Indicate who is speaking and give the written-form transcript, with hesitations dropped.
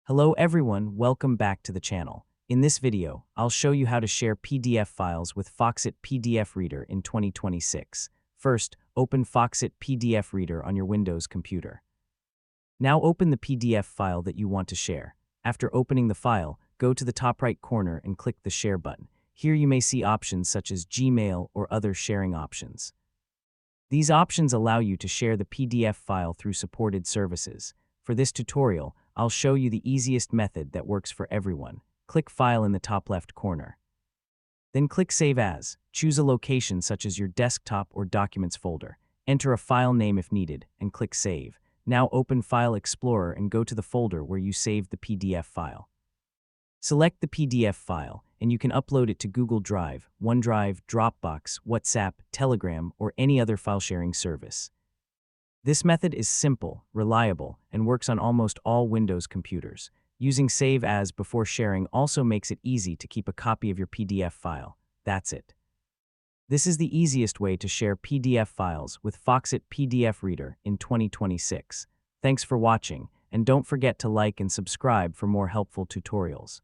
Speaker 1: Hello everyone, welcome back to the channel. In this video, I'll show you how to share PDF files with Foxit PDF Reader in 2026. First, open Foxit PDF Reader on your Windows computer. Now open the PDF file that you want to share. After opening the file, go to the top right corner and click the Share button. Here you may see options such as Gmail or other sharing options. These options allow you to share the PDF file through supported services. For this tutorial, I'll show you the easiest method that works for everyone. Click File in the top left corner. Then click Save As. Choose a location such as your desktop or Documents folder. Enter a file name if needed, and click Save. Now open File Explorer and go to the folder where you saved the PDF file. Select the PDF file, and you can upload it to Google Drive, OneDrive, Dropbox, WhatsApp, Telegram, or any other file-sharing service. This method is simple, reliable, and works on almost all Windows computers. Using Save As before sharing also makes it easy to keep a copy of your PDF file. That's it. This is the easiest way to share PDF files with Foxit PDF Reader in 2026. Thanks for watching, and don't forget to like and subscribe for more helpful tutorials.